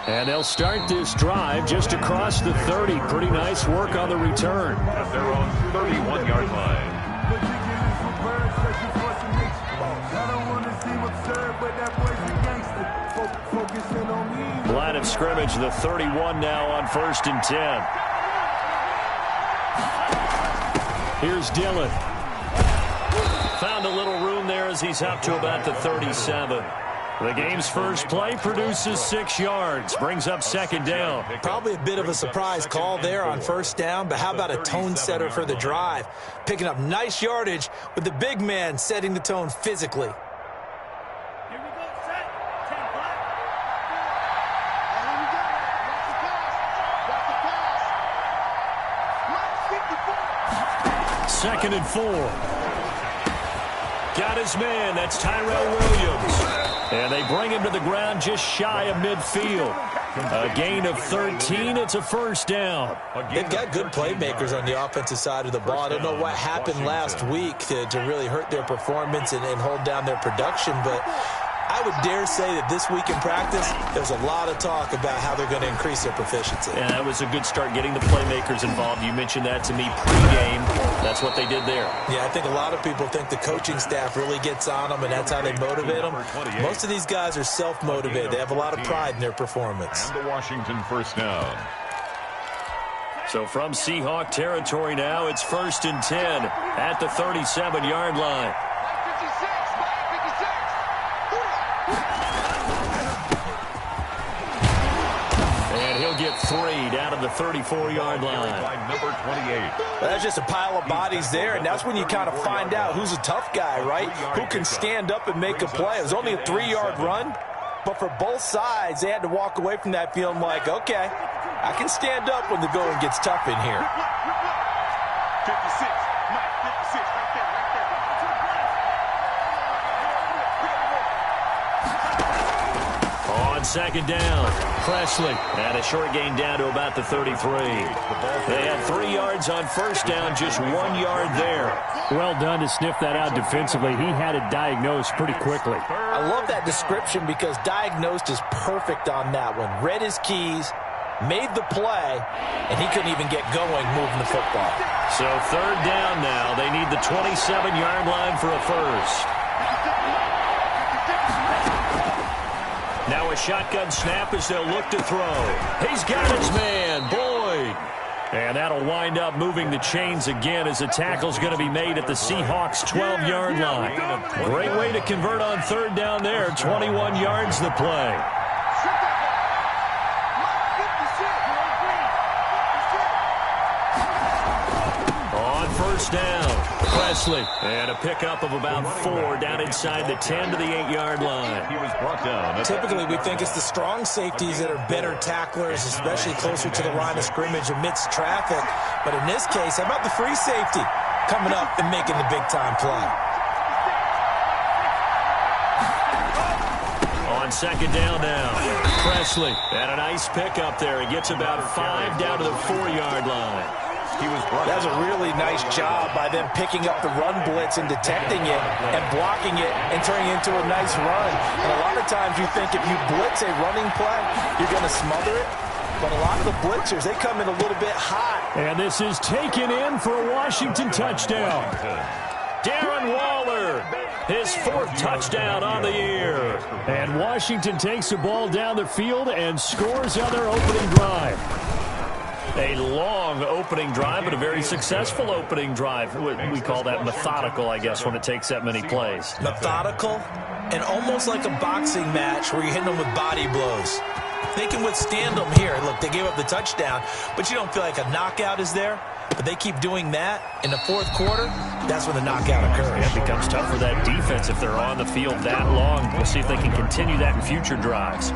And they'll start this drive just across the 30. Pretty nice work on the return. At their own 31-yard line. Line of scrimmage, the 31 now on 1st and 10. Here's Dillon. Found a little room there as he's up to about the 37. The game's first play produces 6 yards, brings up 2nd down. Probably a bit of a surprise call there on 1st down, but how about a tone setter for the drive? Picking up nice yardage with the big man setting the tone physically. Second and 4. Got his man. That's Tyrell Williams. And they bring him to the ground just shy of midfield. A gain of 13. It's a 1st down. They've got good playmakers on the offensive side of the ball. I don't know what happened last week to really hurt their performance and hold down their production, but I would dare say that this week in practice, there's a lot of talk about how they're going to increase their proficiency. And that was a good start getting the playmakers involved. You mentioned that to me pregame. That's what they did there. Yeah, I think a lot of people think the coaching staff really gets on them, and that's how they motivate them. Most of these guys are self-motivated. They have a lot of pride in their performance. And the Washington 1st down. So from Seahawk territory now, it's 1st and 10 at the 37-yard line. Get 3 down to the 34-yard line. Number 28. Well, that's just a pile of bodies there, and that's when you kind of find out who's a tough guy, right? Who can stand up and make a play. It was only a 3-yard run, but for both sides, they had to walk away from that feeling like, okay, I can stand up when the going gets tough in here. 56. Mike, 56, right there, On 2nd down, Presley. And a short gain down to about the 33. They had 3 yards on 1st down, just 1 yard there. Well done to sniff that out defensively. He had it diagnosed pretty quickly. I love that description because diagnosed is perfect on that one. Read his keys, made the play, and he couldn't even get going moving the football. So 3rd down now. They need the 27-yard line for a first. Now a shotgun snap as they'll look to throw. He's got his man, Boyd. And that'll wind up moving the chains again as a tackle's going to be made at the Seahawks' 12-yard line. Great way to convert on 3rd down there. 21 yards the play. On 1st down, Presley. And a pickup of about 4 down inside the 10 to the 8-yard line. He was brought down. Typically, we think it's the strong safeties that are better tacklers, especially closer to the line of scrimmage amidst traffic. But in this case, how about the free safety coming up and making the big-time play? On 2nd down now, Presley. And a nice pickup there. He gets about 5 down to the 4-yard line. That was a really nice job by them picking up the run blitz and detecting it and blocking it and turning it into a nice run. And a lot of times you think if you blitz a running play, you're going to smother it. But a lot of the blitzers, they come in a little bit hot. And this is taken in for a Washington touchdown. Darren Waller, his 4th touchdown on the year. And Washington takes the ball down the field and scores on their opening drive. A long opening drive, but a very successful opening drive. We call that methodical, I guess, when it takes that many plays. Methodical and almost like a boxing match where you're hitting them with body blows. They can withstand them here. Look, they gave up the touchdown, but you don't feel like a knockout is there. But they keep doing that in the 4th quarter, that's when the knockout occurs. It becomes tough for that defense if they're on the field that long. We'll see if they can continue that in future drives.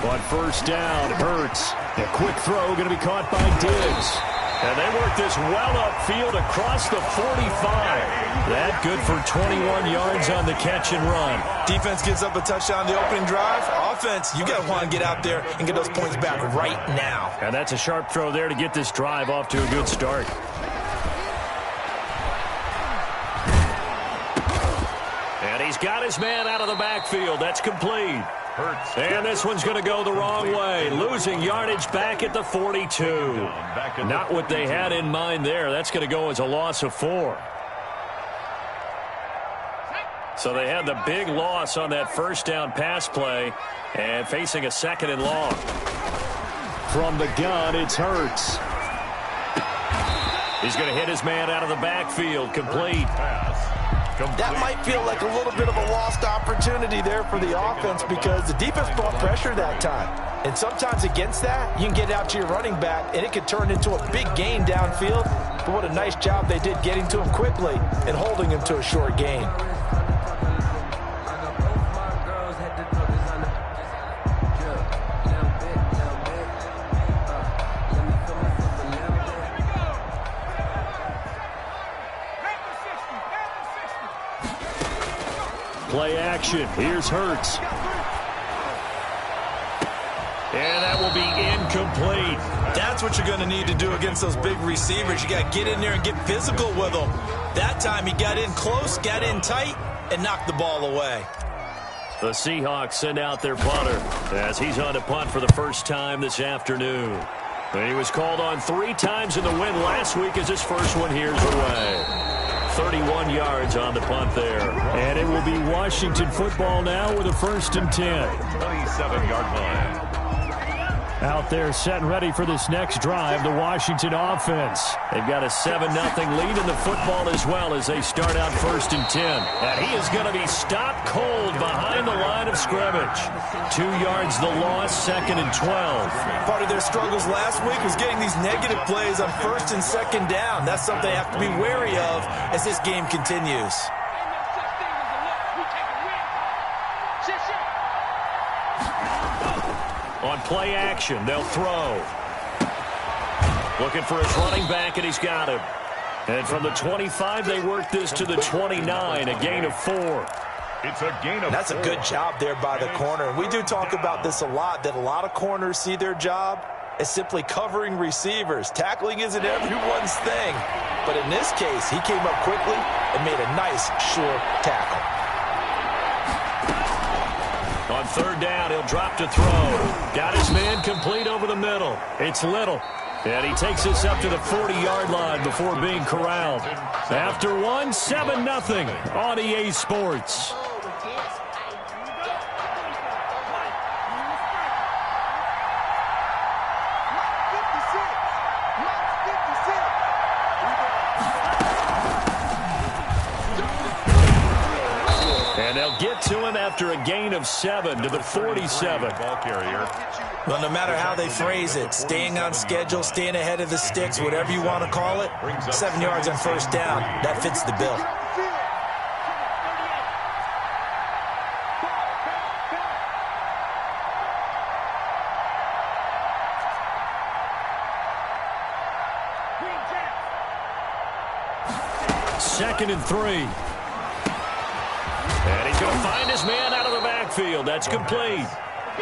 On 1st down, Hurts. A quick throw going to be caught by Diggs. And they work this well upfield across the 45. That good for 21 yards on the catch and run. Defense gives up a touchdown on the opening drive. Offense, you got to want to get out there and get those points back right now. And that's a sharp throw there to get this drive off to a good start. And he's got his man out of the backfield. That's complete. And this one's going to go the wrong way. Losing yardage back at the 42. Not what they had in mind there. That's going to go as a loss of 4. So they had the big loss on that first down pass play and facing a 2nd and long. From the gun, it's Hurts. He's going to hit his man out of the backfield. Complete. That might feel like a little bit of a lost opportunity there for the offense because the defense brought pressure that time. And sometimes against that, you can get out to your running back, and it could turn into a big gain downfield. But what a nice job they did getting to him quickly and holding him to a short gain. Play action. Here's Hurts. And that will be incomplete. That's what you're going to need to do against those big receivers. You got to get in there and get physical with them. That time he got in close, got in tight, and knocked the ball away. The Seahawks send out their punter as he's on to punt for the first time this afternoon. And he was called on 3 times in the win last week as his first one here's away. 31 yards on the punt there. And it will be Washington football now with a 1st and 10. 27-yard line. Out there set and ready for this next drive, the Washington offense. They've got a 7-0 lead in the football as well as they start out 1st and 10. And he is going to be stopped cold behind the line of scrimmage. 2 yards the loss, 2nd and 12. Part of their struggles last week was getting these negative plays on 1st and 2nd down. That's something they have to be wary of as this game continues. On play action, they'll throw. Looking for his running back, and he's got him. And from the 25, they work this to the 29, a gain of 4. It's a gain of 4. That's a good job there by the corner. And we do talk about this a lot, that a lot of corners see their job as simply covering receivers. Tackling isn't everyone's thing. But in this case, he came up quickly and made a nice, sure tackle. On 3rd down, he'll drop to throw. Got his man complete over the middle. It's Little. And he takes us up to the 40-yard line before being corralled. After one, 7-0 on EA Sports. And they'll get to him after a gain of 7 to the 47. Ball carrier. Well, no matter how they phrase it, staying on schedule, staying ahead of the sticks, whatever you want to call it, 7 yards on 1st down, that fits the bill. Second and 3. And he's going to find his man out of the backfield. That's complete.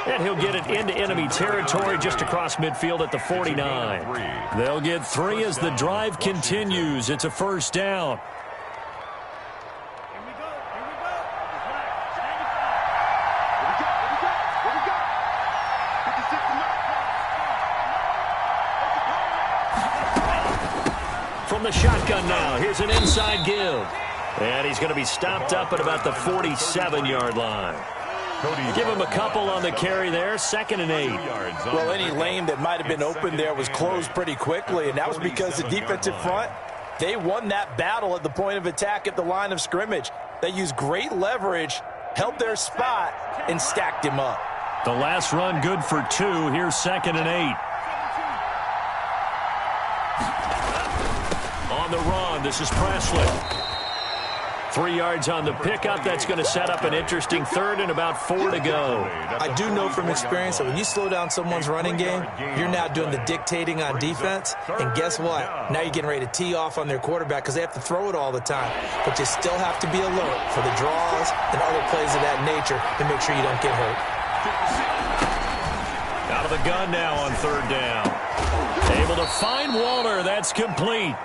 And he'll get it into enemy territory just across midfield at the 49. They'll get 3 as the drive continues. It's a 1st down. From the shotgun now, here's an inside give. And he's going to be stopped up at about the 47-yard line. Give him a couple on the carry there, 2nd and 8. Well, any lane that might have been open there was closed pretty quickly, and that was because the defensive front, they won that battle at the point of attack at the line of scrimmage. They used great leverage, held their spot, and stacked him up. The last run good for 2. Here's 2nd and 8. On the run, this is Presley. 3 yards on the pickup. That's going to set up an interesting third and about 4 to go. I do know from experience that when you slow down someone's running game, you're now doing the dictating on defense. And guess what? Now you're getting ready to tee off on their quarterback because they have to throw it all the time. But you still have to be alert for the draws and other plays of that nature to make sure you don't get hurt. Out of the gun now on 3rd down. Able to find Waller. That's complete.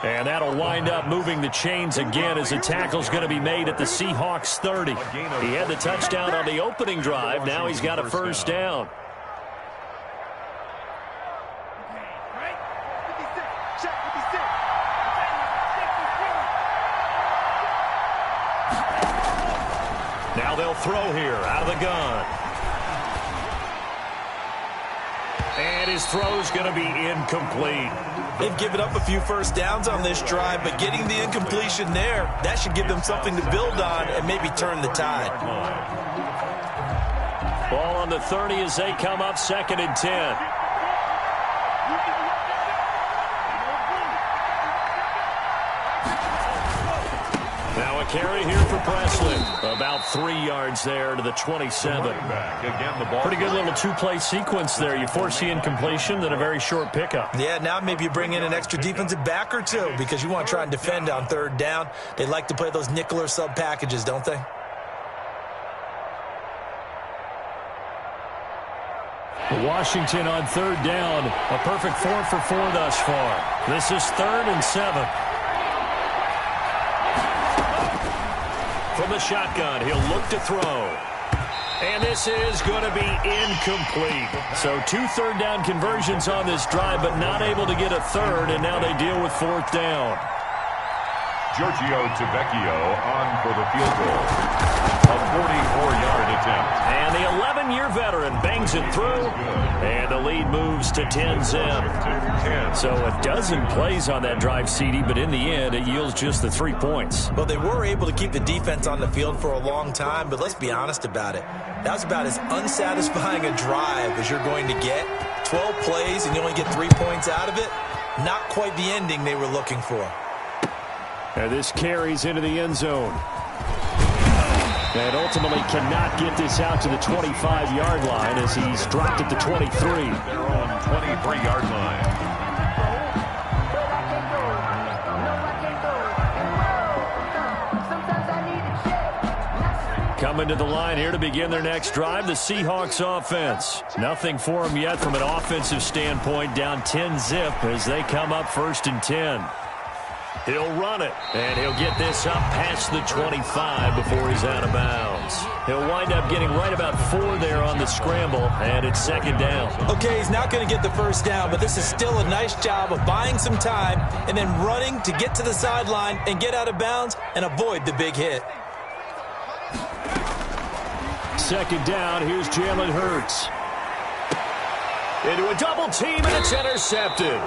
And that'll wind up moving the chains again as the tackle's going to be made at the Seahawks 30. He had the touchdown on the opening drive. Now he's got a first down. Now they'll throw here out of the gun. And his throw's going to be incomplete. They've given up a few first downs on this drive, but getting the incompletion there, that should give them something to build on and maybe turn the tide. Ball on the 30 as they come up 2nd and 10. Now a carry here for Presley. About 3 yards there to the 27. Pretty good little two-play sequence there. You force the incompletion, then a very short pickup. Yeah, now maybe you bring in an extra defensive back or two because you want to try and defend on 3rd down. They like to play those nickel or sub packages, don't they? Washington on 3rd down. A perfect 4 for 4 thus far. This is 3rd and 7. From the shotgun, he'll look to throw. And this is going to be incomplete. So 2 3rd down conversions on this drive, but not able to get a third, and now they deal with 4th down. Giorgio Tavecchio on for the field goal. A 44-yard attempt. And the 11-year veteran bangs it through, and the lead moves to 10-zip. So a dozen plays on that drive, CD, but in the end, it yields just the 3 points. Well, they were able to keep the defense on the field for a long time, but let's be honest about it. That was about as unsatisfying a drive as you're going to get. 12 plays, and you only get 3 points out of it. Not quite the ending they were looking for. And this carries into the end zone. And ultimately cannot get this out to the 25-yard line as he's dropped at the 23. Their own 23-yard line. Coming to the line here to begin their next drive, the Seahawks offense. Nothing for them yet from an offensive standpoint, down 10-zip as they come up 1st and 10. He'll run it, and he'll get this up past the 25 before he's out of bounds. He'll wind up getting right about 4 there on the scramble, and it's 2nd down. Okay, he's not going to get the first down, but this is still a nice job of buying some time and then running to get to the sideline and get out of bounds and avoid the big hit. 2nd down, here's Jalen Hurts. Into a double team, and it's intercepted.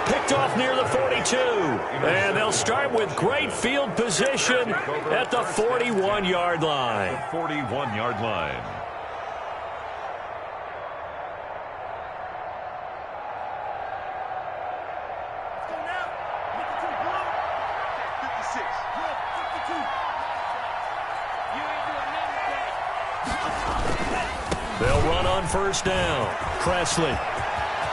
Picked off near the 42. And they'll start with great field position at the 41-yard line. 41-yard line. They'll run on 1st down. Presley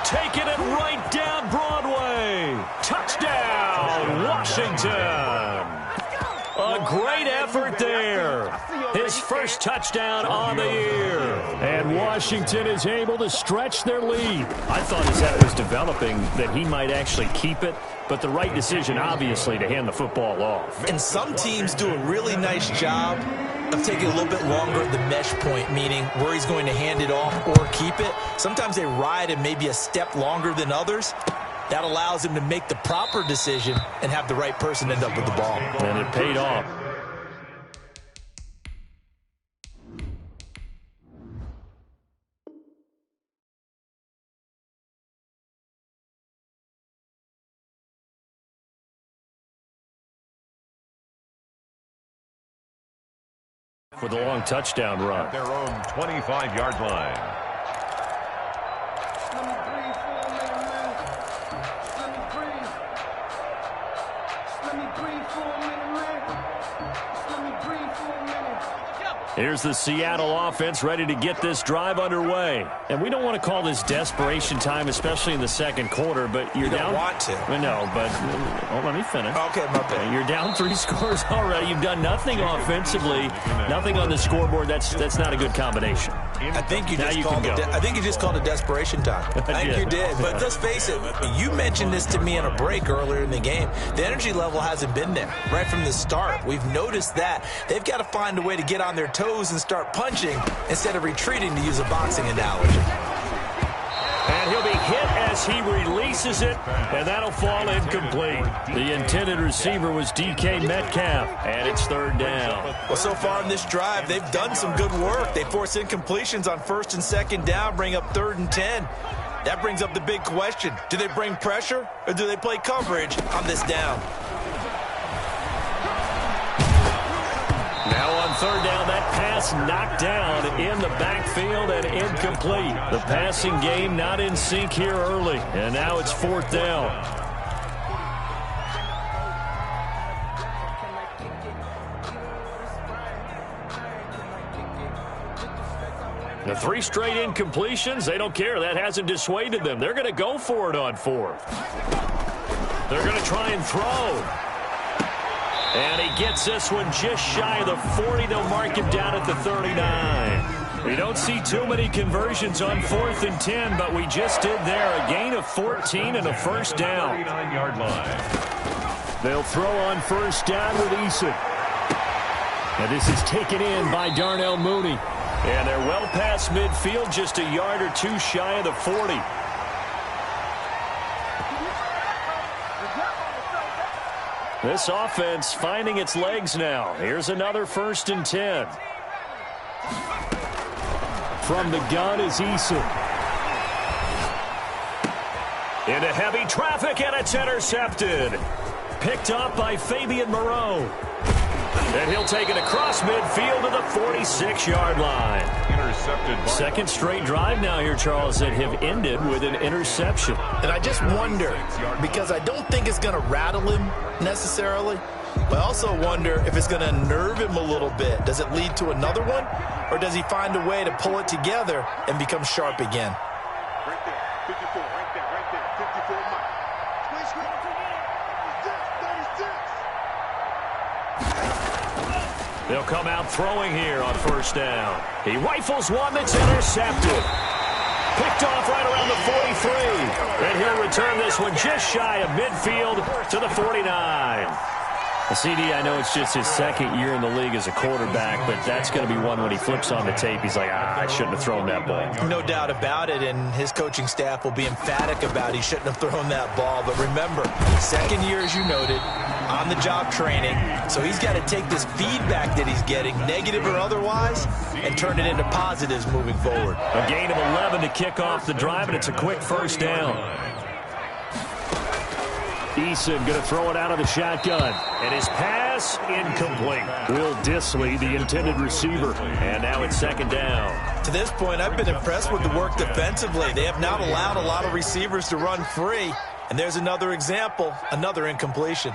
taking it right down Broadway. Touchdown, Washington. A great effort there. His first touchdown on the year. And Washington is able to stretch their lead. I thought as that was developing that he might actually keep it, but the right decision, obviously, to hand the football off. And some teams do a really nice job of taking a little bit longer at the mesh point, meaning where he's going to hand it off or keep it. Sometimes they ride him maybe a step longer than others. That allows him to make the proper decision and have the right person end up with the ball. And it paid off. For the long touchdown run. At their own 25-yard line. Here's the Seattle offense ready to get this drive underway. And we don't want to call this desperation time, especially in the second quarter, but you're down. You don't want to. No, but let me finish. Okay, my bad. You're down 3 scores already. You've done nothing offensively, nothing on the scoreboard. That's not a good combination. I think you just called it desperation time. I think you did. But let's face it, you mentioned this to me in a break earlier in the game. The energy level hasn't been there right from the start. We've noticed that. They've got to find a way to get on their toes and start punching instead of retreating, to use a boxing analogy. And he'll be hit as he releases it, and that'll fall incomplete. The intended receiver was DK Metcalf, and it's 3rd down. Well, so far in this drive, they've done some good work. They force incompletions on 1st and 2nd down, bring up 3rd and 10. That brings up the big question. Do they bring pressure, or do they play coverage on this down? Now on 3rd down, that pass knocked down in the backfield and incomplete. The passing game not in sync here early, and now it's 4th down. The 3 straight incompletions, they don't care. That hasn't dissuaded them. They're going to go for it on 4th. They're going to try and throw. And he gets this one just shy of the 40. They'll mark him down at the 39. We don't see too many conversions on 4th and 10, but we just did there. A gain of 14 and a 1st down. 39-yard line. They'll throw on 1st down with Eason. And this is taken in by Darnell Mooney. And they're well past midfield, just a yard or 2 shy of the 40. This offense finding its legs now. Here's another 1st and 10. From the gun is Eason. Into heavy traffic, and it's intercepted. Picked up by Fabian Moreau. And he'll take it across midfield to the 46-yard line. Intercepted. 2nd straight drive now here, Charles, that have ended with an interception. And I just wonder, because I don't think it's going to rattle him necessarily, but I also wonder if it's going to unnerve him a little bit. Does it lead to another one, or does he find a way to pull it together and become sharp again? Right there, 54, right there, 54 mark. Twitch, 36. They'll come out throwing here on 1st down. He rifles one that's intercepted. Picked off right around the 43. And he'll return this one just shy of midfield to the 49. CD, I know it's just his 2nd year in the league as a quarterback, but that's going to be one when he flips on the tape. He's like, I shouldn't have thrown that ball. No doubt about it, and his coaching staff will be emphatic about he shouldn't have thrown that ball. But remember, 2nd year, as you noted, on-the-job training. So he's got to take this feedback that he's getting, negative or otherwise, and turn it into positives moving forward. A gain of 11 to kick off the drive, and it's a quick 1st down. Eason going to throw it out of the shotgun. And his pass incomplete. Will Dissly, the intended receiver. And now it's 2nd down. To this point, I've been impressed with the work defensively. They have not allowed a lot of receivers to run free. And there's another example, another incompletion.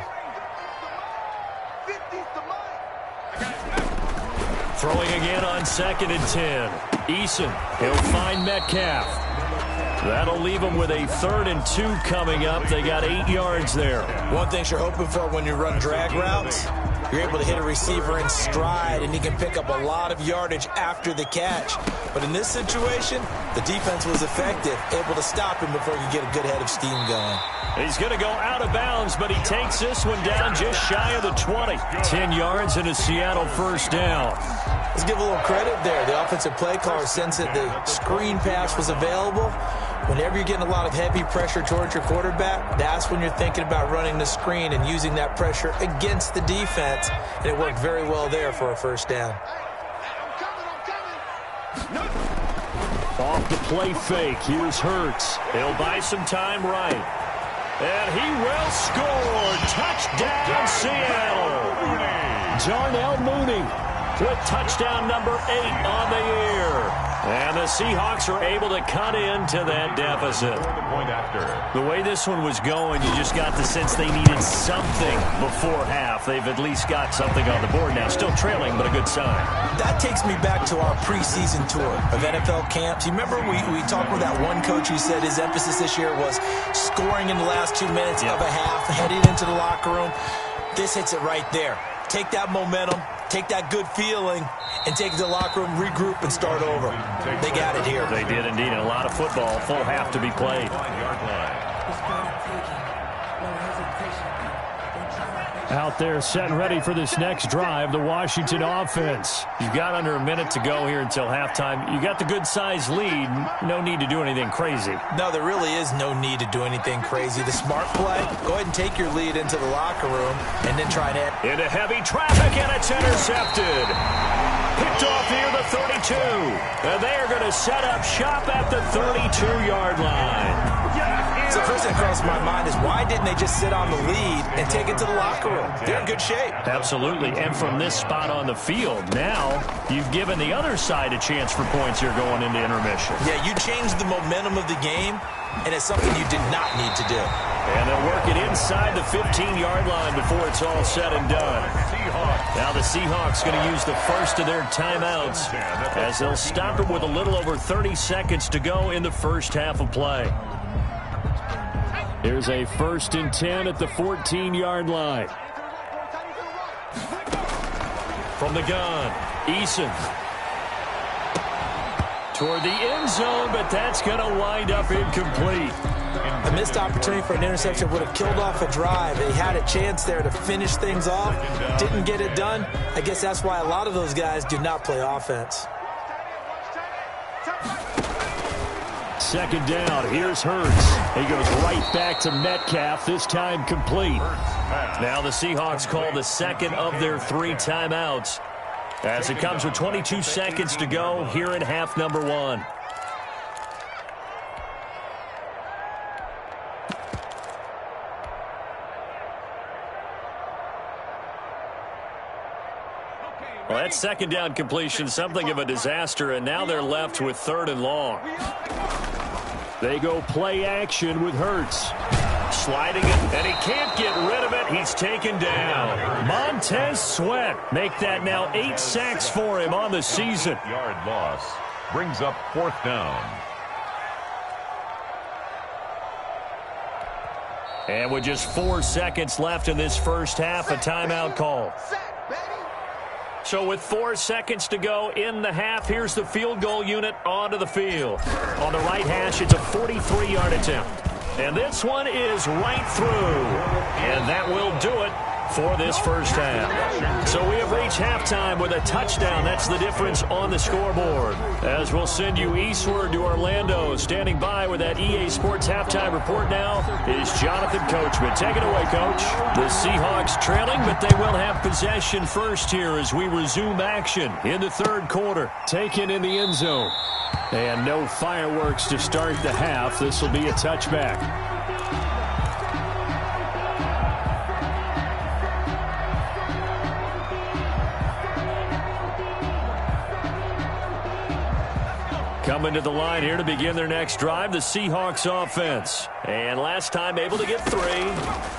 Throwing again on 2nd and 10. Eason, he'll find Metcalf. That'll leave them with a 3rd and 2 coming up. They got 8 yards there. One thing you're hoping for when you run drag routes, you're able to hit a receiver in stride, and he can pick up a lot of yardage after the catch. But in this situation, the defense was effective, able to stop him before he could get a good head of steam going. He's going to go out of bounds, but he takes this one down just shy of the 20. 10 yards and a Seattle 1st down. Let's give a little credit there. The offensive play caller sensed that the screen pass was available. Whenever you're getting a lot of heavy pressure towards your quarterback, that's when you're thinking about running the screen and using that pressure against the defense. And it worked very well there for a 1st down. Off the play fake, here's Hurts. He'll buy some time right. And he will score. Touchdown, Seattle. Darnell Mooney. with touchdown number 8 on the year. And the Seahawks are able to cut into that deficit. The way this one was going, you just got the sense they needed something before half. They've at least got something on the board now. Still trailing, but a good sign. That takes me back to our preseason tour of NFL camps. You remember we talked with that one coach who said his emphasis this year was scoring in the last 2 minutes of a half, heading into the locker room. This hits it right there. Take that momentum, take that good feeling, and take it to the locker room, regroup, and start over. They got it here. They did indeed. And a lot of football, full half to be played. Out there set and ready for this next drive, the Washington offense. You've got under a minute to go here until halftime. You got the good-sized lead. No need to do anything crazy. No, there really is no need to do anything crazy. The smart play, go ahead and take your lead into the locker room and then try to... Into heavy traffic, and it's intercepted. Picked off near the 32. And they are going to set up shop at the 32-yard line. So the first thing that crosses my mind is why didn't they just sit on the lead and take it to the locker room? They're in good shape. Absolutely. And from this spot on the field, now you've given the other side a chance for points here going into intermission. Yeah, you changed the momentum of the game, and it's something you did not need to do. And they'll work it inside the 15-yard line before it's all said and done. Now the Seahawks going to use the first of their timeouts as they'll stop it with a little over 30 seconds to go in the first half of play. Here's a 1st and 10 at the 14-yard line. From the gun, Eason. Toward the end zone, but that's going to wind up incomplete. A missed opportunity for an interception would have killed off a drive. They had a chance there to finish things off. Didn't get it done. I guess that's why a lot of those guys do not play offense. 2nd down. Here's Hurts. He goes right back to Metcalf, this time complete. Now the Seahawks call the second of their 3 timeouts as it comes with 22 seconds to go here in half number 1. Well, that 2nd down completion, something of a disaster, and now they're left with 3rd and long. They go play action with Hurts. Sliding it, and he can't get rid of it. He's taken down. Montez Sweat make that now 8 sacks for him on the season. Yard loss brings up 4th down. And with just 4 seconds left in this first half, a timeout call. So with 4 seconds to go in the half, here's the field goal unit onto the field. On the right hash, it's a 43-yard attempt. And this one is right through. And that will do it for this first half. So we have reached halftime with a touchdown. That's the difference on the scoreboard. As we'll send you eastward to Orlando. Standing by with that EA Sports halftime report now is Jonathan Coachman. Take it away, Coach. The Seahawks trailing, but they will have possession first here as we resume action in the 3rd quarter. Taken in the end zone. And no fireworks to start the half. This will be a touchback. Coming to the line here to begin their next drive, the Seahawks offense. And last time able to get 3.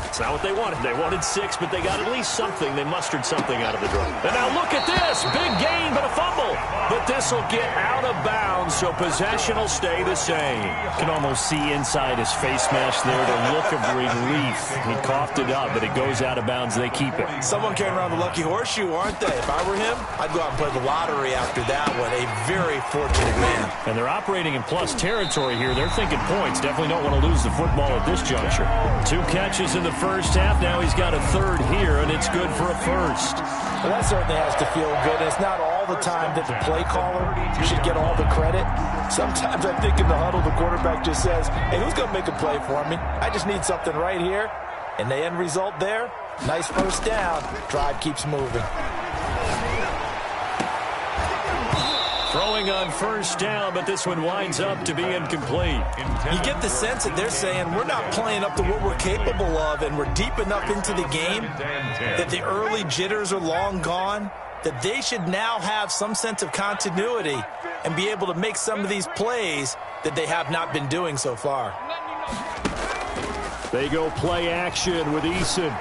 It's not what they wanted. They wanted 6, but they got at least something. They mustered something out of the drive. And now look at this. Big gain, but a fumble. But this will get out of bounds, so possession will stay the same. You can almost see inside his face mask there the look of relief. He coughed it up, but it goes out of bounds. They keep it. Someone carrying around the lucky horseshoe, aren't they? If I were him, I'd go out and play the lottery after that one. A very fortunate man. And they're operating in plus territory here. They're thinking points. Definitely don't want to lose the football at this juncture. 2 catches in the first half. Now he's got a 3rd here, and it's good for a 1st. Well, that certainly has to feel good. It's not all the time that the play caller should get all the credit. Sometimes I think in the huddle, the quarterback just says, hey, who's going to make a play for me? I just need something right here. And the end result there, nice first down. Drive keeps moving. Throwing on first down, but this one winds up to be incomplete. You get the sense that they're saying we're not playing up to what we're capable of, and we're deep enough into the game that the early jitters are long gone. that they should now have some sense of continuity and be able to make some of these plays that they have not been doing so far. They go play action with Eason.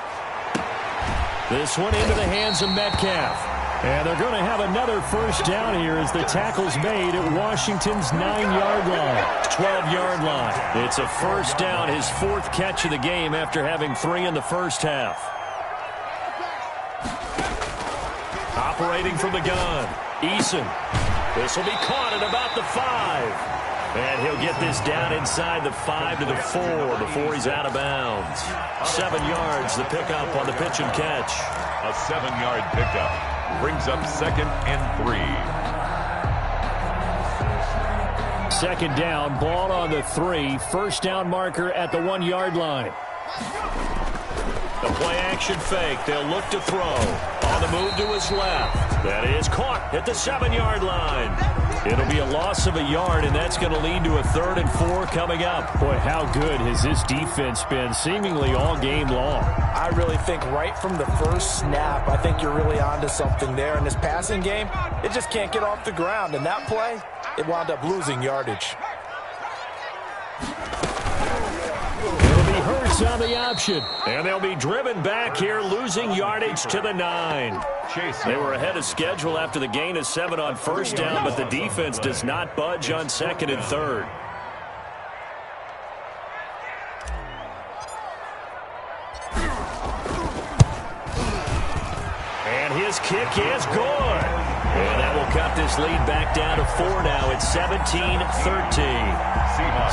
This one into the hands of Metcalf. And they're going to have another first down here as the tackle's made at Washington's 9-yard line. 12-yard line. It's a first down, his 4th catch of the game after having 3 in the first half. Operating from the gun, Eason. This will be caught at about the 5. And he'll get this down inside the 5 to the 4 before he's out of bounds. 7 yards, the pickup on the pitch and catch. A 7-yard pickup brings up 2nd and 3. 2nd down, ball on the 3. First down marker at the 1-yard line. The play action fake. They'll look to throw. On the move to his left. That is caught at the 7-yard line. It'll be a loss of a yard, and that's going to lead to a 3rd and 4 coming up. Boy, how good has this defense been seemingly all game long? I really think right from the first snap, I think you're really onto something there. In this passing game, it just can't get off the ground. And that play, it wound up losing yardage. It'll be Hurts on the option. And they'll be driven back here, losing yardage to the 9. They were ahead of schedule after the gain of 7 on first down, but the defense does not budge on 2nd and 3rd. And his kick is good. And that will cut this lead back down to 4 now. It's 17-13.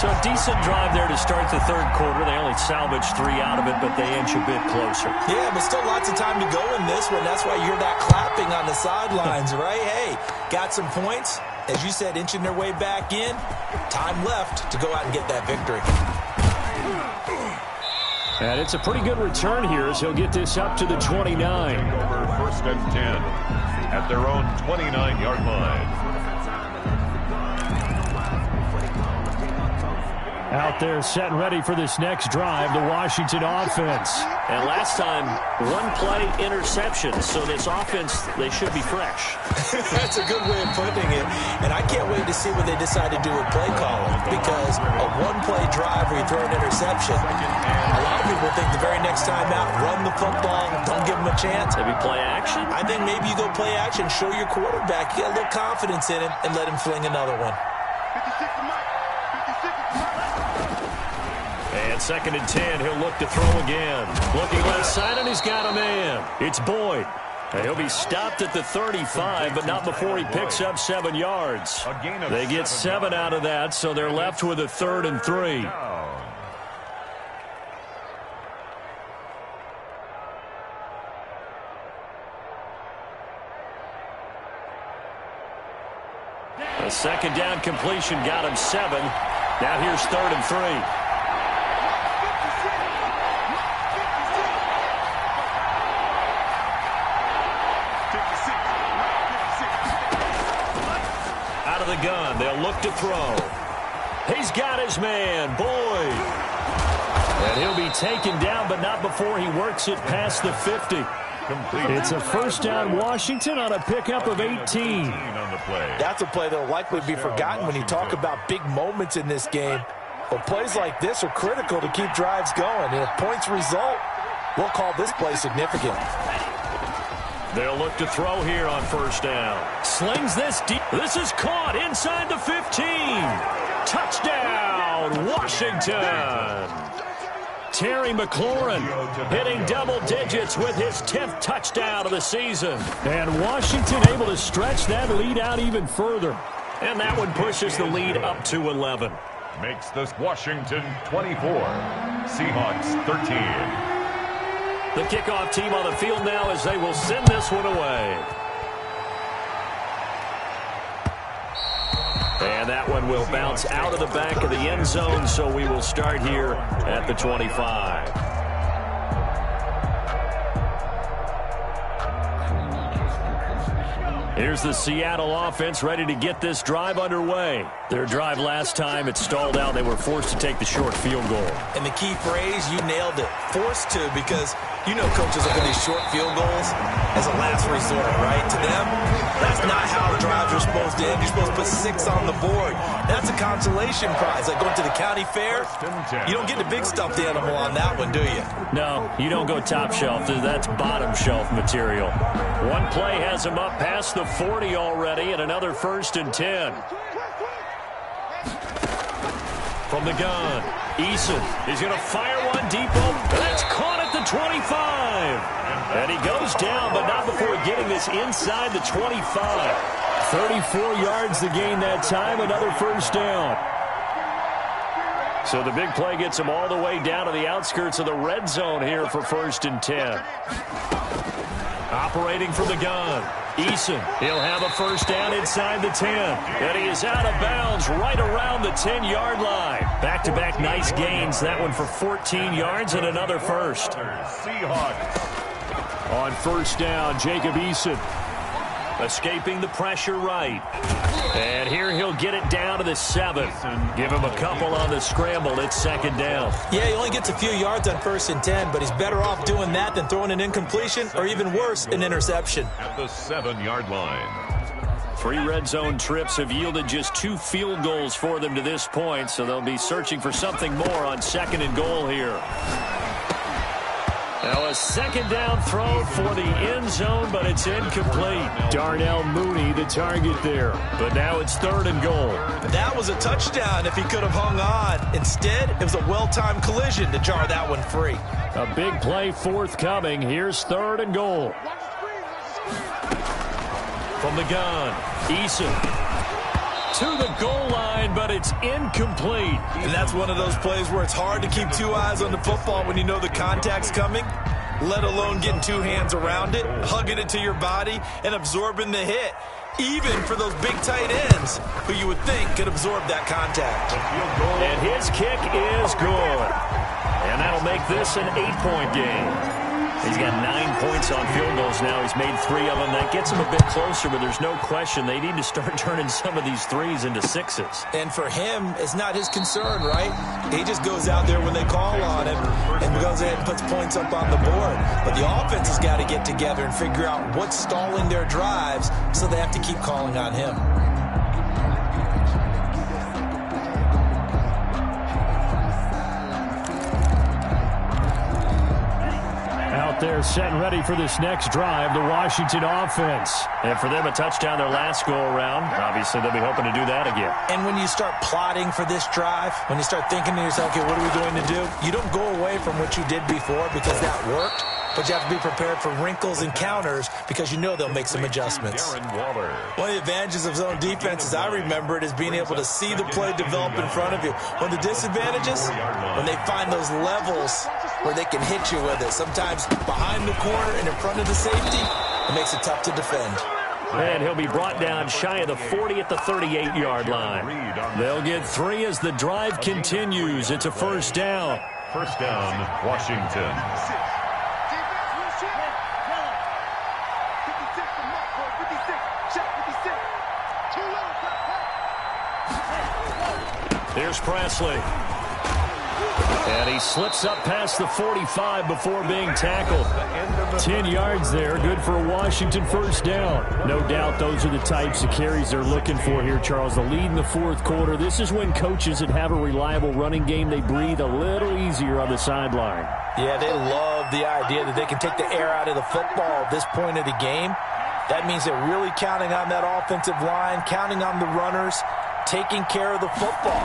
So a decent drive there to start the 3rd quarter. They only salvaged 3 out of it, but they inch a bit closer. Yeah, but still lots of time to go in this one. That's why you hear that clapping on the sidelines, right? Hey, got some points. As you said, inching their way back in. Time left to go out and get that victory. And it's a pretty good return here as he'll get this up to the 29. Over 1st and 10 at their own 29-yard line. Out there set and ready for this next drive, the Washington offense. And last time, 1 play interception. So this offense, they should be fresh. That's a good way of putting it. And I can't wait to see what they decide to do with play calling. Because a 1-play drive where you throw an interception, a lot of people think the very next time out, run the football, don't give them a chance. Maybe play action? I think maybe you go play action, show your quarterback, you got a little confidence in him, and let him fling another one. 56 Mike. 56 Mike. And 2nd and 10, he'll look to throw again. Looking left side, and he's got a man. It's Boyd. And he'll be stopped at the 35, but not before he picks up 7 yards. They get 7 out of that, so they're left with a 3rd and 3. A 2nd down completion got him 7. Now here's 3rd and 3. Out of the gun, they'll look to throw. He's got his man, Boyd. And he'll be taken down, but not before he works it past the 50. It's a first down Washington on a pickup of 18. That's a play that will likely be forgotten when you talk about big moments in this game. But plays like this are critical to keep drives going. And if points result, we'll call this play significant. They'll look to throw here on first down. Slings this deep. This is caught inside the 15. Touchdown, Washington. Terry McLaurin hitting double digits with his 10th touchdown of the season. And Washington able to stretch that lead out even further. And that one pushes the lead up to 11. Makes this Washington 24, Seahawks 13. The kickoff team on the field now as they will send this one away. And that one will bounce out of the back of the end zone, so we will start here at the 25. Here's the Seattle offense ready to get this drive underway. Their drive last time, it stalled out. They were forced to take the short field goal. And the key phrase, you nailed it. Forced to, because you know coaches look at these short field goals as a last resort, right? To them, that's not how drives are supposed to end. You're supposed to put 6 on the board. That's a consolation prize. Like going to the county fair, you don't get the big stuffed animal on that one, do you? No, you don't go top shelf. That's bottom shelf material. One play has him up past the 40 already, and another 1st and 10. From the gun, Eason is going to fire one deep open. That's caught at the 25. And he goes down, but not before getting this inside the 25. 34 yards to gain that time, another 1st down. So the big play gets him all the way down to the outskirts of the red zone here for 1st and 10. Operating from the gun, Eason. He'll have a 1st down inside the 10. And he is out of bounds right around the 10-yard line. Back-to-back nice gains. That one for 14 yards and another 1st. Seahawks. On 1st down, Jacob Eason. Escaping the pressure right. And here he'll get it down to the 7. Give him a couple on the scramble. It's 2nd down. Yeah, he only gets a few yards on 1st and 10, but he's better off doing that than throwing an incompletion or even worse, an interception. At the 7-yard line. 3 red zone trips have yielded just 2 field goals for them to this point, so they'll be searching for something more on 2nd and goal here. Now a 2nd down throw for the end zone, but it's incomplete. Darnell Mooney, the target there. But now it's 3rd and goal. That was a touchdown if he could have hung on. Instead, it was a well-timed collision to jar that one free. A big play forthcoming. Here's 3rd and goal. From the gun, Eason. To the goal line, but it's incomplete. And that's one of those plays where it's hard to keep 2 eyes on the football when you know the contact's coming, let alone getting 2 hands around it, hugging it to your body, and absorbing the hit. Even for those big tight ends who you would think could absorb that contact. And his kick is good. And that'll make this an 8-point game. He's got 9 points on field goals now. He's made 3 of them. That gets him a bit closer, but there's no question they need to start turning some of these 3s into 6s. And for him, it's not his concern, right? He just goes out there when they call on him and goes ahead and puts points up on the board. But the offense has got to get together and figure out what's stalling their drives, so they have to keep calling on him. They're set and ready for this next drive, the Washington offense. And for them, a touchdown their last go-around. Obviously, they'll be hoping to do that again. And when you start plotting for this drive, when you start thinking to yourself, okay, what are we going to do? You don't go away from what you did before because that worked, but you have to be prepared for wrinkles and counters because you know they'll make some adjustments. One of the advantages of zone defense, as I remember it, is being able to see the play develop in front of you. One of the disadvantages, when they find those levels where they can hit you with it. Sometimes behind the corner and in front of the safety, it makes it tough to defend. And he'll be brought down shy of the 40 at the 38-yard line. They'll get 3 as the drive continues. It's a 1st down. 1st down, Washington. Here's Presley. And he slips up past the 45 before being tackled. 10 yards there, good for a Washington 1st down. No doubt those are the types of carries they're looking for here, Charles. The lead in the 4th quarter. This is when coaches that have a reliable running game, they breathe a little easier on the sideline. Yeah, they love the idea that they can take the air out of the football at this point of the game. That means they're really counting on that offensive line, counting on the runners, taking care of the football,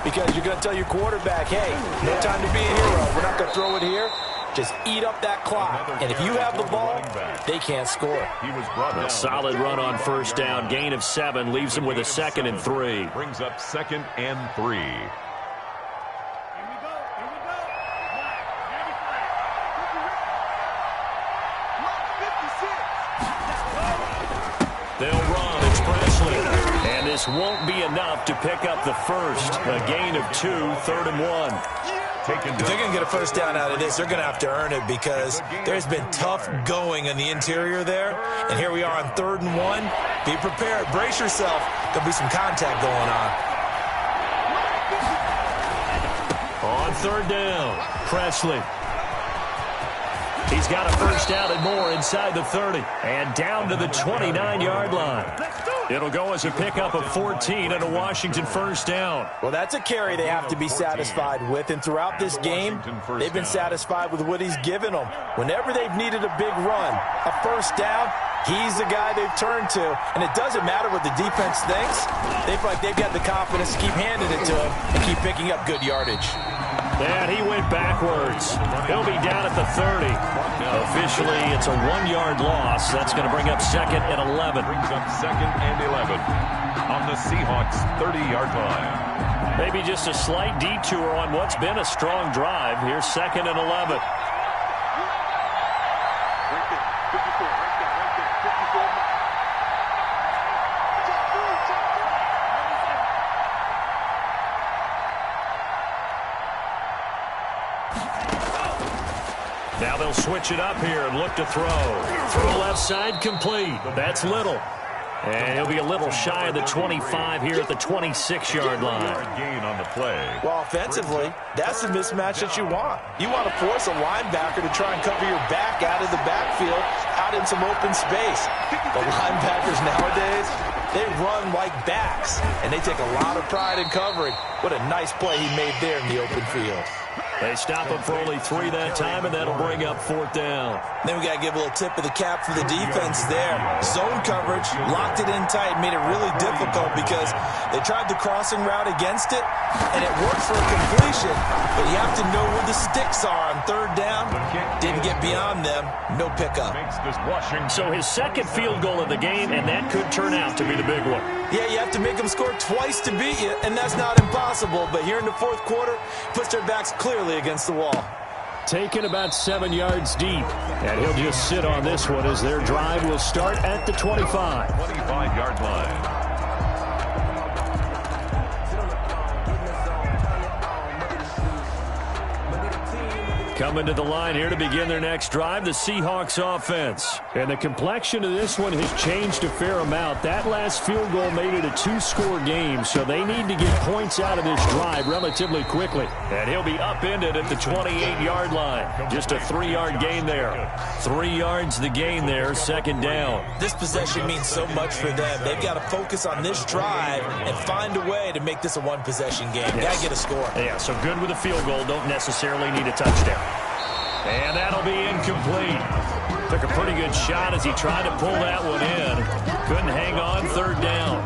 because you're going to tell your quarterback, hey, no time to be a hero. We're not going to throw it here. Just eat up that clock. And if you have the ball, they can't score. A solid run on 1st down. Gain of 7 leaves him with a 2nd and 3. Brings up 2nd and 3. They'll run. It's Presley. And this won't be enough to pick up the 1st. A gain of 2, 3rd and 1. If they're going to get a 1st down out of this, they're going to have to earn it because there's been tough going in the interior there. And here we are on 3rd and 1. Be prepared. Brace yourself. There'll be some contact going on. On third down, Presley. He's got a first down and more inside the 30. And down to the 29-yard line. It'll go as a pickup of 14 and a Washington first down. Well, that's a carry they have to be satisfied with. And throughout this game, they've been satisfied with what he's given them. Whenever they've needed a big run, a first down, he's the guy they've turned to. And it doesn't matter what the defense thinks. They feel like they've got the confidence to keep handing it to him and keep picking up good yardage. And he went backwards. He'll be down at the 30. Officially, it's a 1-yard loss. That's going to bring up second and 11. Brings up second and 11 on the Seahawks 30-yard line. Maybe just a slight detour on what's been a strong drive. Here's second and 11. Right there, 54, right there, 54. Now they'll switch it up here and look to throw. Throw left side, complete. That's Little. And he'll be a little shy of the 25 here at the 26-yard line. Gain on the play. Well, offensively, that's the mismatch that you want. You want to force a linebacker to try and cover your back out of the backfield, out in some open space. The linebackers nowadays, they run like backs, and they take a lot of pride in covering. What a nice play he made there in the open field. They stop him for only 3 that time, and that'll bring up fourth down. Then we got to give a little tip of the cap for the defense there. Zone coverage, locked it in tight, made it really difficult because they tried the crossing route against it, and it worked for a completion, but you have to know where the sticks are on third down. Didn't get beyond them, no pickup. So his second field goal of the game, and that could turn out to be the big one. Yeah, you have to make them score twice to beat you, and that's not impossible, but here in the fourth quarter, puts their backs clearly against the wall. Taken about 7 yards deep, and he'll just sit on this one as their drive will start at the 25. 25-yard line. Coming to the line here to begin their next drive, the Seahawks offense. And the complexion of this one has changed a fair amount. That last field goal made it a 2-score game, so they need to get points out of this drive relatively quickly. And he'll be upended at the 28-yard line. Just a 3-yard gain there. 3 yards the gain there, second down. This possession means so much for them. They've got to focus on this drive and find a way to make this a one-possession game. Yes. Got to get a score. Yeah, so good with a field goal. Don't necessarily need a touchdown. And that'll be incomplete. Took a pretty good shot as he tried to pull that one in. Couldn't hang on, third down.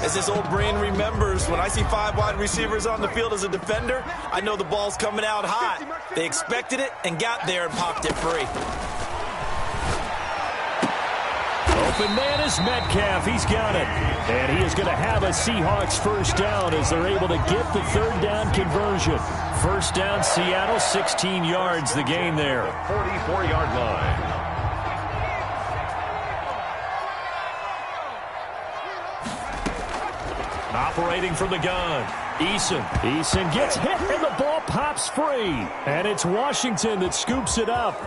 As this old brain remembers, when I see 5 wide receivers on the field as a defender, I know the ball's coming out hot. They expected it and got there and popped it free. Open man is Metcalf. He's got it. And he is going to have a Seahawks first down as they're able to get the third down conversion. First down, Seattle, 16 yards the gain there. 44-yard line. Operating from the gun, Eason. Eason gets hit and the ball pops free. And it's Washington that scoops it up.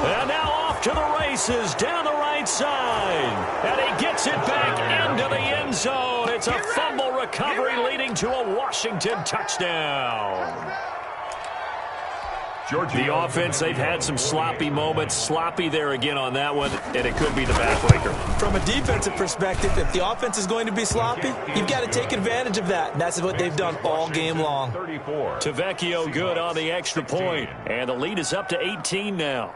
And now off to the races down the right side. And he gets it back into the end zone. It's a fumble recovery leading to a Washington touchdown. The offense, they've had some sloppy moments. Sloppy there again on that one, and it could be the backbreaker. From a defensive perspective, if the offense is going to be sloppy, you've got to take advantage of that, and that's what they've done all game long. 34. Tavecchio good on the extra point, and the lead is up to 18 now.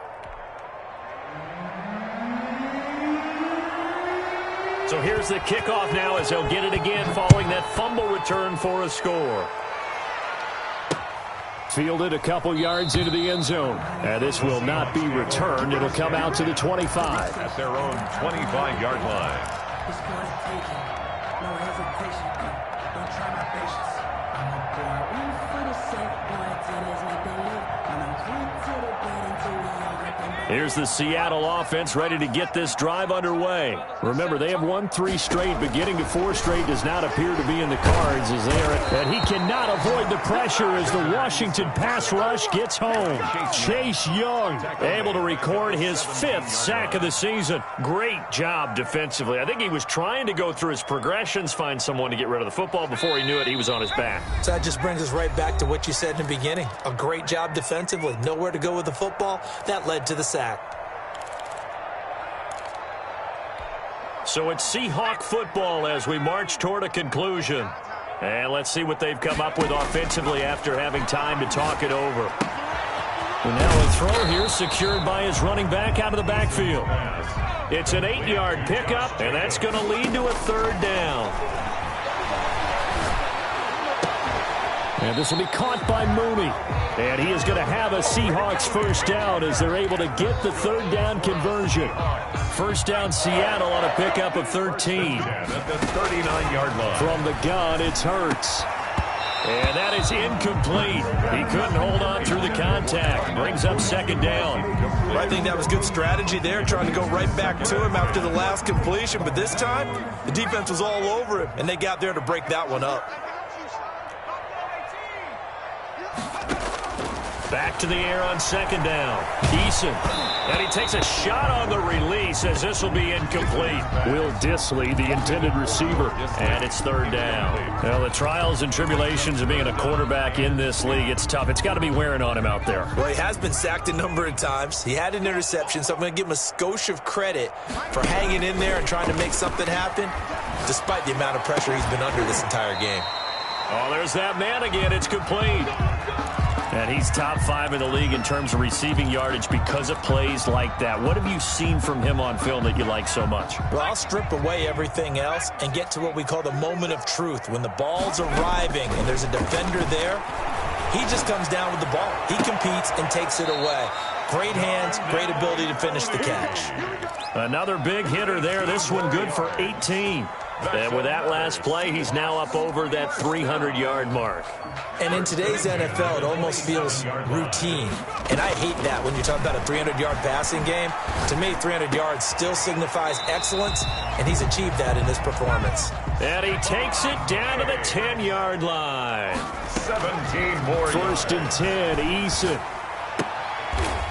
So here's the kickoff now as they'll get it again following that fumble return for a score. Fielded a couple yards into the end zone. And this will not be returned. It'll come out to the 25. At their own 25-yard line. Here's the Seattle offense ready to get this drive underway. Remember, they have won 3 straight, but getting to 4 straight does not appear to be in the cards as they are. And he cannot avoid the pressure as the Washington pass rush gets home. Chase Young able to record his 5th sack of the season. Great job defensively. I think he was trying to go through his progressions, find someone to get rid of the football. Before he knew it, he was on his back. So that just brings us right back to what you said in the beginning. A great job defensively. Nowhere to go with the football. That led to the sack. So it's Seahawk football as we march toward a conclusion. And let's see what they've come up with offensively after having time to talk it over. And now a throw here secured by his running back out of the backfield. It's an 8-yard pickup, and that's going to lead to a 3rd down. And this will be caught by Mooney. And he is going to have a Seahawks 1st down as they're able to get the 3rd down conversion. 1st down Seattle on a pickup of 13. At the 39-yard line. From the gun, it's Hurts. And that is incomplete. He couldn't hold on through the contact. Brings up 2nd down. Well, I think that was good strategy there, trying to go right back to him after the last completion. But this time, the defense was all over him, and they got there to break that one up. Back to the air on 2nd down. Eason. And he takes a shot on the release as this will be incomplete. Will Dissly, the intended receiver. And it's 3rd down. Well, the trials and tribulations of being a quarterback in this league, it's tough. It's got to be wearing on him out there. Well, he has been sacked a number of times. He had an interception, so I'm going to give him a skosh of credit for hanging in there and trying to make something happen, despite the amount of pressure he's been under this entire game. Oh, there's that man again. It's complete. And he's top 5 in the league in terms of receiving yardage because of plays like that. What have you seen from him on film that you like so much? Well, I'll strip away everything else and get to what we call the moment of truth. When the ball's arriving and there's a defender there, he just comes down with the ball. He competes and takes it away. Great hands, great ability to finish the catch. Another big hitter there. This one good for 18. And with that last play, he's now up over that 300-yard mark. And in today's NFL, it almost feels routine. And I hate that when you talk about a 300-yard passing game. To me, 300 yards still signifies excellence, and he's achieved that in his performance. And he takes it down to the 10-yard line. 17 more. 1st and 10, Eason.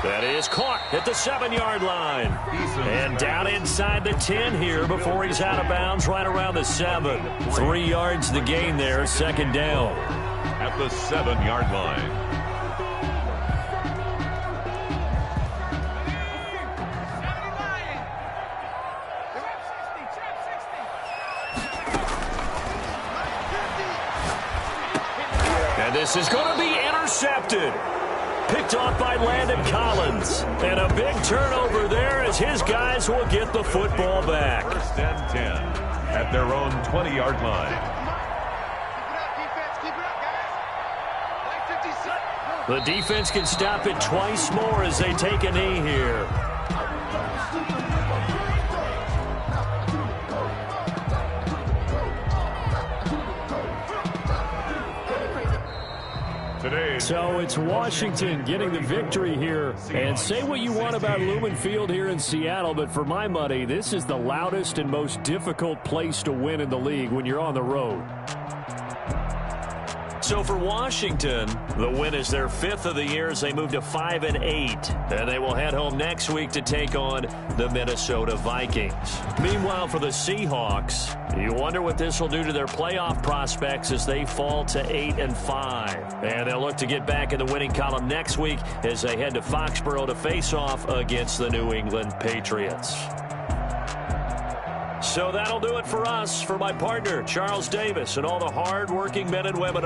That is caught at the 7-yard line. And down inside the 10 here before he's out of bounds right around the 7. 3 yards the gain there, 2nd down. At the 7-yard line. And this is going to be intercepted. Picked off by Landon Collins. And a big turnover there as his guys will get the football back. 1st and 10 at their own 20-yard line. The defense can stop it twice more as they take a knee here. So it's Washington getting the victory here. And say what you want about Lumen Field here in Seattle, but for my money, this is the loudest and most difficult place to win in the league when you're on the road. So for Washington, the win is their 5th of the year as they move to 5-8. And they will head home next week to take on the Minnesota Vikings. Meanwhile, for the Seahawks, you wonder what this will do to their playoff prospects as they fall to 8-5. And they'll look to get back in the winning column next week as they head to Foxborough to face off against the New England Patriots. So that'll do it for us. For my partner, Charles Davis, and all the hard-working men and women